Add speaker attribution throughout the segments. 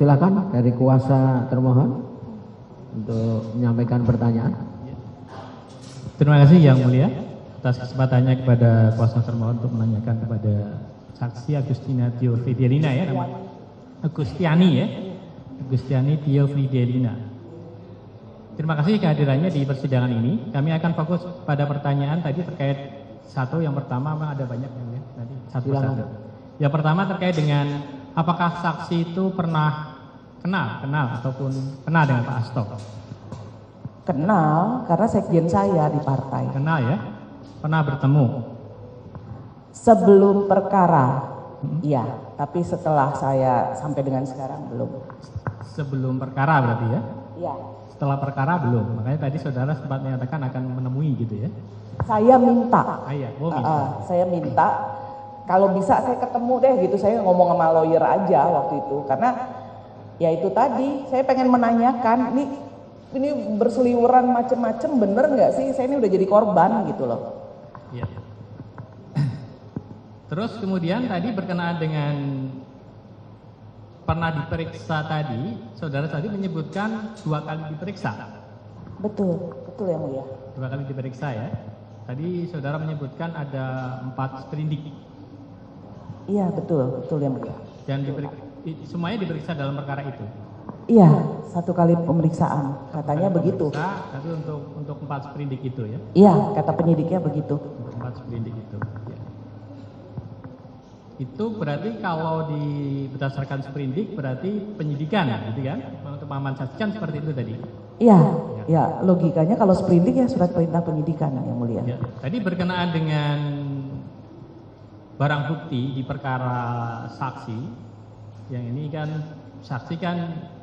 Speaker 1: silakan dari kuasa termohon untuk menyampaikan pertanyaan.
Speaker 2: Terima kasih Yang Mulia atas kesempatannya kepada kuasa termohon untuk menanyakan kepada saksi Agustina Tio Fidelina ya namanya. Agustiani ya. Agustiani Tio Fidelina. Terima kasih kehadirannya di persidangan ini. Kami akan fokus pada pertanyaan tadi terkait satu, yang pertama memang ada banyak yang nanti satu persatu. Yang pertama terkait dengan apakah saksi itu pernah kenal ataupun kenal dengan Pak Hasto?
Speaker 3: Kenal karena sekjen saya di partai.
Speaker 2: Kenal ya? Pernah bertemu?
Speaker 3: Sebelum perkara, iya. Tapi setelah saya sampai dengan sekarang belum.
Speaker 2: Sebelum perkara berarti ya?
Speaker 3: Iya.
Speaker 2: Setelah perkara belum. Makanya tadi saudara sempat menyatakan akan menemui gitu ya?
Speaker 3: Saya minta.
Speaker 2: Iya, minta.
Speaker 3: Saya minta. Kalau bisa saya ketemu deh gitu. Saya ngomong sama lawyer aja waktu itu. Karena ya itu tadi. Saya pengen menanyakan. Ini berseliweran macem-macem, bener nggak sih? Saya ini udah jadi korban gitu loh.
Speaker 2: Iya. Terus kemudian tadi berkenaan dengan pernah diperiksa tadi, saudara tadi menyebutkan 2 kali diperiksa.
Speaker 3: Betul yang mulia.
Speaker 2: 2 kali diperiksa ya. Tadi saudara menyebutkan ada 4 sprindik.
Speaker 3: Iya betul yang mulia.
Speaker 2: Dan semuanya diperiksa dalam perkara itu.
Speaker 3: Iya, 1 kali pemeriksaan, katanya begitu.
Speaker 2: Tapi untuk 4 sprindik itu ya?
Speaker 3: Iya, kata penyidiknya begitu.
Speaker 2: Untuk 4 sprindik itu. Ya. Itu berarti kalau berdasarkan sprindik berarti penyidikan, gitu kan? Untuk pemahaman saksi kan seperti itu tadi.
Speaker 3: Iya, ya logikanya kalau sprindik ya surat perintah penyidikan yang mulia.
Speaker 2: Ya. Tadi berkenaan dengan barang bukti di perkara saksi, yang ini kan saksi kan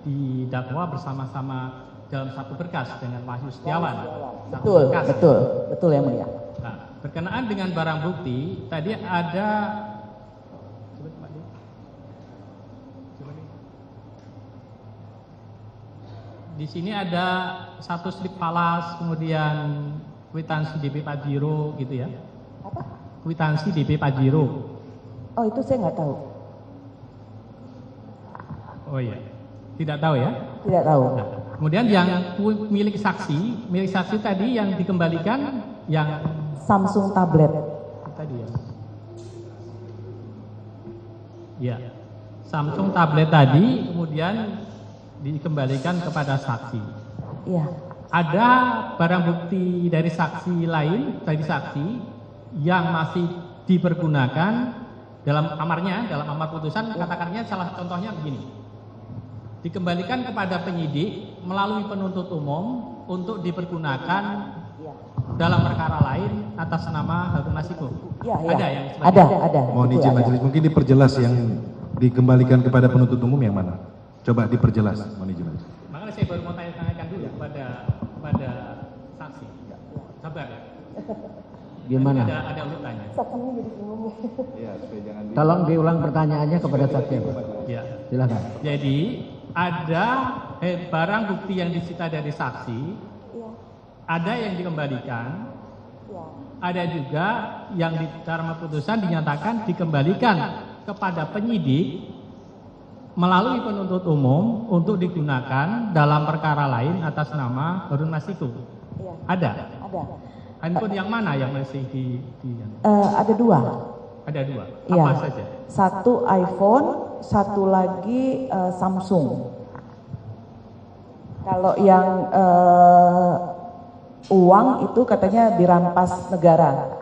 Speaker 2: didakwa bersama-sama dalam satu berkas dengan Wahyu Setiawan. Betul yang mulia. Nah, berkenaan dengan barang bukti, tadi ada di sini ada 1 slip falas, kemudian kwitansi DP Pajero gitu ya.
Speaker 3: Apa?
Speaker 2: Kwitansi DP Pajero.
Speaker 3: Oh itu saya nggak tahu.
Speaker 2: Oh iya, tidak tahu ya?
Speaker 3: Tidak tahu.
Speaker 2: Nah, kemudian yang milik saksi tadi yang dikembalikan yang
Speaker 3: Samsung tablet.
Speaker 2: Tadi ya. Ya, Samsung tablet tadi kemudian dikembalikan kepada saksi.
Speaker 3: Iya.
Speaker 2: Ada barang bukti dari saksi lain, dari saksi yang masih dipergunakan dalam amarnya, dalam amar putusan katakannya salah contohnya begini. Dikembalikan kepada penyidik melalui penuntut umum untuk dipergunakan dalam perkara lain atas nama Harun Masiku.
Speaker 3: Ya.
Speaker 2: Ada yang
Speaker 3: ada.
Speaker 4: Mohon izin majelis, mungkin diperjelas yang dikembalikan kepada penuntut umum yang mana? Coba diperjelas, mohon izin majelis.
Speaker 2: Makanya saya baru mau tanyakan dulu kepada saksi. Sabar.
Speaker 1: Gimana?
Speaker 2: Ada urutannya.
Speaker 3: Saksinya jadi bingung.
Speaker 1: Tolong diulang pertanyaannya kepada saksi.
Speaker 2: Ya.
Speaker 1: Silakan.
Speaker 2: Jadi ada barang bukti yang disita dari saksi, ada yang dikembalikan, ada juga yang di dalam putusan dinyatakan dikembalikan kepada penyidik melalui penuntut umum untuk digunakan dalam perkara lain atas nama Harun Masiku. Ada. Handphone yang mana yang masih
Speaker 3: Ada 2.
Speaker 2: Ada 2.
Speaker 3: Iya.
Speaker 2: Apa saja?
Speaker 3: 1 iPhone, 1 lagi Samsung. Kalau yang uang itu katanya dirampas negara.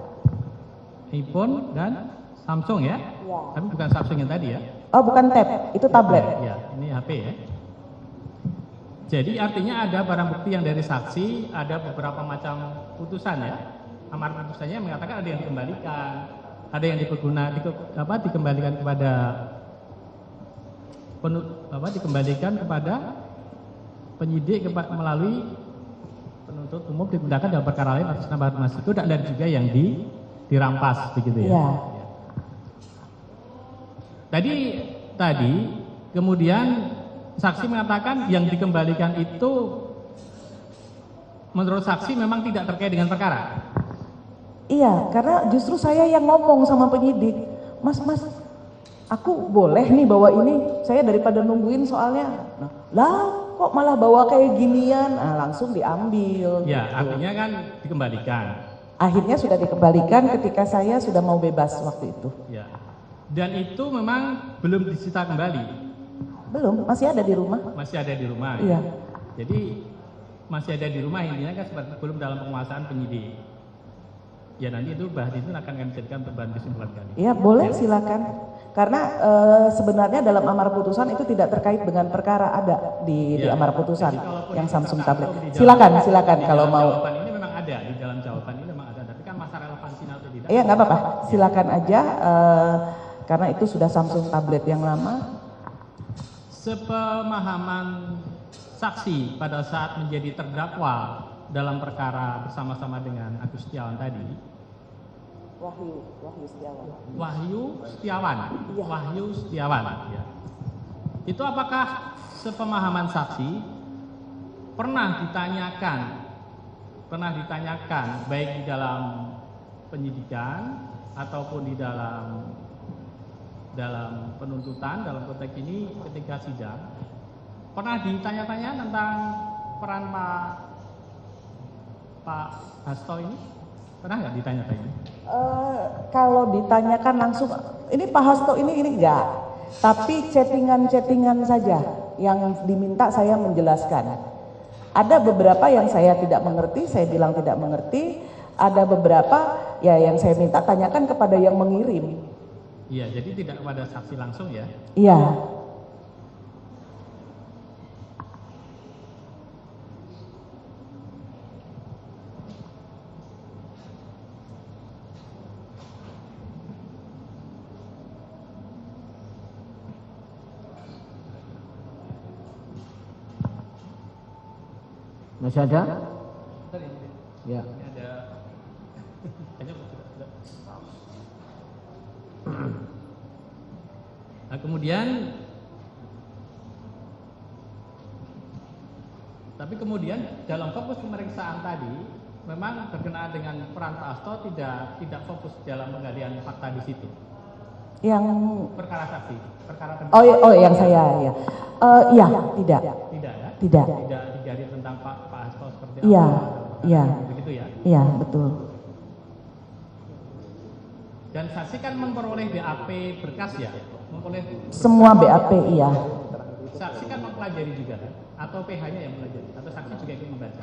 Speaker 2: iPhone dan Samsung ya?
Speaker 3: Iya.
Speaker 2: Tapi bukan Samsung yang tadi ya?
Speaker 3: Oh bukan tab, itu tablet.
Speaker 2: Ya, ini HP ya. Jadi artinya ada barang bukti yang dari saksi, ada beberapa macam putusan ya. Amar putusannya mengatakan ada yang dikembalikan, ada yang dikembalikan kepada dikembalikan kepada penyidik melalui penuntut umum digunakan dalam perkara lain atas nama Harun Masiku, dan ada juga yang dirampas begitu ya.
Speaker 3: Iya.
Speaker 2: Tadi kemudian saksi mengatakan yang dikembalikan itu menurut saksi memang tidak terkait dengan perkara.
Speaker 3: Iya, karena justru saya yang ngomong sama penyidik, Mas, aku boleh nih bawa ini, saya daripada nungguin soalnya. Nah, lah kok malah bawa kayak ginian? Nah, langsung diambil.
Speaker 2: Ya,
Speaker 3: gitu.
Speaker 2: artinya kan dikembalikan.
Speaker 3: Akhirnya sudah dikembalikan ketika saya sudah mau bebas waktu itu.
Speaker 2: Ya. Dan itu memang belum disita kembali.
Speaker 3: Belum, masih ada di rumah.
Speaker 2: Masih ada di rumah.
Speaker 3: Iya.
Speaker 2: Ya? Jadi masih ada di rumah, intinya kan belum dalam penguasaan penyidik. Ya nanti itu bahas itu akan kami jadikan untuk bahan kesimpulan kami.
Speaker 3: Iya boleh silakan. Karena sebenarnya dalam amar putusan itu tidak terkait dengan perkara ada di amar putusan yang Samsung tablet. Silakan kalau mau.
Speaker 2: Jawaban ini memang ada di dalam jawaban ini memang ada, tapi kan masa relevansinya atau tidak?
Speaker 3: Iya nggak apa-apa, silakan aja karena itu sudah Samsung tablet yang lama.
Speaker 2: Sepemahaman saksi pada saat menjadi terdakwa dalam perkara bersama-sama dengan Agus Setiawan tadi.
Speaker 3: Wahyu Setiawan.
Speaker 2: Wahyu Setiawan.
Speaker 3: Iya.
Speaker 2: Wahyu Setiawan. Ya. Itu apakah sepemahaman saksi pernah ditanyakan baik di dalam penyidikan ataupun di dalam penuntutan, dalam konteks ini ketika sidang, pernah ditanya-tanya tentang peran Pak Hasto ini? Pernah nggak ditanya-tanya?
Speaker 3: Kalau ditanyakan langsung, ini Pak Hasto ini enggak, tapi chattingan saja yang diminta saya menjelaskan. Ada beberapa yang saya tidak mengerti, saya bilang tidak mengerti. Ada beberapa ya yang saya minta tanyakan kepada yang mengirim.
Speaker 2: Iya, jadi tidak kepada saksi langsung ya?
Speaker 3: Iya.
Speaker 1: Masih ada? Ya.
Speaker 2: Ini ada. Nah, kemudian dalam fokus pemeriksaan tadi memang berkenaan dengan peran Pak Hasto tidak fokus dalam penggalian fakta di situ.
Speaker 3: Yang
Speaker 2: Perkara saksi, perkara
Speaker 3: yang saya ya. Iya, tidak.
Speaker 2: Tidak ya?
Speaker 3: Tidak.
Speaker 2: Tidak digali tentang Pak Hasto seperti
Speaker 3: Iya,
Speaker 2: apa?
Speaker 3: iya.
Speaker 2: Begitu ya?
Speaker 3: Iya, betul.
Speaker 2: Dan saksi kan memperoleh BAP berkas ya? Memperoleh
Speaker 3: Semua BAP iya.
Speaker 2: saksi kan mempelajari juga kan? Atau PH-nya yang pelajari? Atau saksi juga ikut membaca?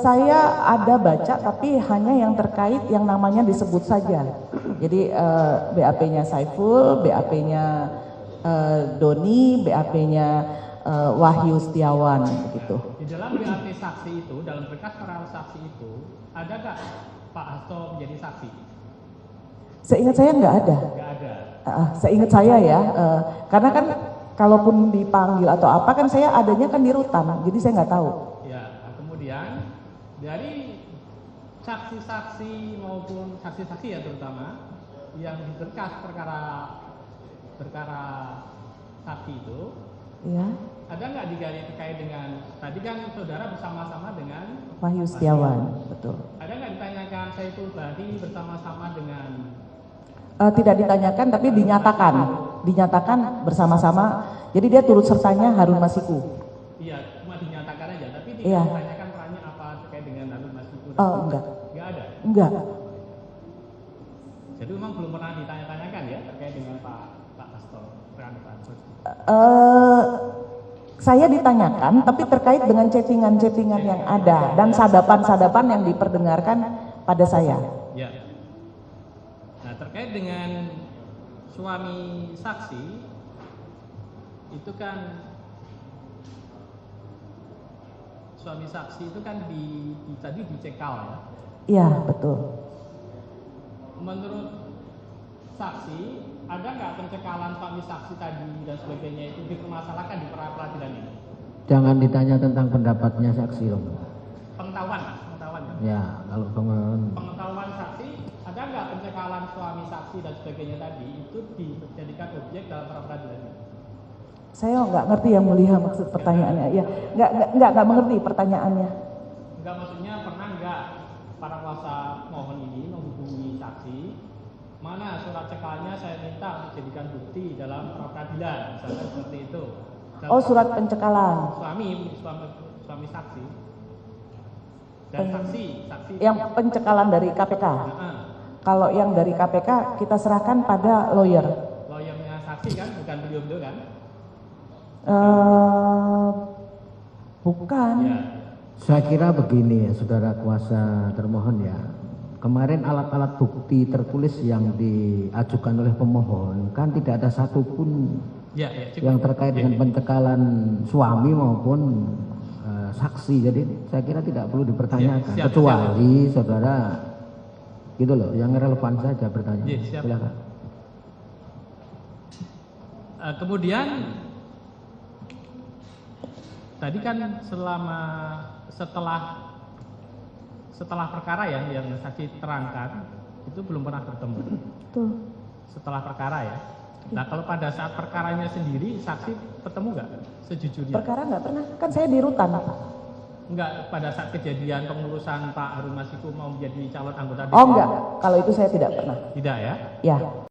Speaker 3: Saya ada baca tapi hanya yang terkait yang namanya disebut saja. Jadi BAP-nya Saiful, BAP-nya Doni, BAP-nya Wahyu Setiawan begitu.
Speaker 2: Di dalam BAP saksi itu, dalam berkas perkara saksi itu, ada nggak Pak Hasto menjadi saksi?
Speaker 3: Seingat saya nggak ada.
Speaker 2: Nggak ada.
Speaker 3: Seingat saya ya, karena kan kalaupun dipanggil atau apa kan saya adanya kan di rutan, jadi saya nggak tahu.
Speaker 2: Ya, nah kemudian dari saksi-saksi maupun saksi-saksi ya terutama yang di berkas perkara saksi itu,
Speaker 3: Iya.
Speaker 2: ada nggak digali terkait dengan tadi kan saudara bersama-sama dengan
Speaker 3: Wahyu Setiawan, betul.
Speaker 2: Ada nggak ditanyakan Saiful Bahri bersama-sama dengan
Speaker 3: Tidak ditanyakan tapi dinyatakan bersama-sama. Jadi dia turut sertanya Harun Masiku.
Speaker 2: Iya, cuma dinyatakan aja, tapi tidak
Speaker 3: Iya.
Speaker 2: ditanyakan perannya apa terkait dengan Harun Masiku.
Speaker 3: Enggak.
Speaker 2: Nggak ada.
Speaker 3: Enggak.
Speaker 2: Jadi memang belum pernah ditanya-tanyakan ya terkait dengan Pak Hasto, peran Pak Hasto.
Speaker 3: Saya ditanyakan tapi terkait dengan chattingan-chattingan yang ada dan sadapan-sadapan yang diperdengarkan pada saya.
Speaker 2: Ya. Nah, terkait dengan suami saksi itu kan tadi dicekal ya.
Speaker 3: Iya, betul.
Speaker 2: Menurut saksi, ada nggak pencekalan suami saksi tadi dan sebagainya itu dipermasalahkan di peradilan ini?
Speaker 1: Jangan ditanya tentang pendapatnya saksi dong.
Speaker 2: Pengetahuan.
Speaker 1: Ya, kalau
Speaker 2: Pengetahuan saksi, ada nggak pencekalan suami saksi dan sebagainya tadi itu dijadikan objek dalam peradilan ini?
Speaker 3: Saya nggak ngerti yang mulia maksud pertanyaannya. Ya, nggak mengerti pertanyaannya.
Speaker 2: Enggak, maksudnya pernah nggak para kuasa mohon ini menghubungi saksi mana surat cekalnya saya minta untuk jadikan bukti dalam pra peradilan, misalkan seperti itu. Dan
Speaker 3: Oh, surat pencekalan.
Speaker 2: suami saksi dan saksi.
Speaker 3: Yang pencekalan dari KPK.
Speaker 2: Nah,
Speaker 3: Kalau yang dari KPK kita serahkan pada lawyer.
Speaker 2: lawyernya saksi kan, bukan beliau kan?
Speaker 3: Bukan.
Speaker 2: Ya.
Speaker 1: Saya kira begini ya, saudara kuasa termohon ya. Kemarin alat-alat bukti tertulis yang diajukan oleh pemohon kan tidak ada satupun
Speaker 2: Ya, cukup.
Speaker 1: yang terkait dengan pencekalan suami maupun saksi. Jadi saya kira tidak perlu dipertanyakan.
Speaker 2: Ya, siap,
Speaker 1: kecuali saudara gitu loh, yang relevan saja bertanya.
Speaker 2: Ya, siap.
Speaker 1: Silakan.
Speaker 2: Kemudian tadi kan setelah perkara ya yang saksi terangkan itu belum pernah bertemu.
Speaker 3: Tuh.
Speaker 2: Setelah perkara ya. Nah kalau pada saat perkaranya sendiri saksi ketemu nggak sejujurnya?
Speaker 3: Perkara nggak pernah. Kan saya di rutan.
Speaker 2: Enggak, pada saat kejadian pengurusan Pak Harun Masiku mau menjadi calon anggota DPR?
Speaker 3: Oh enggak. Kalau itu saya tidak pernah.
Speaker 2: Tidak ya?
Speaker 3: Ya.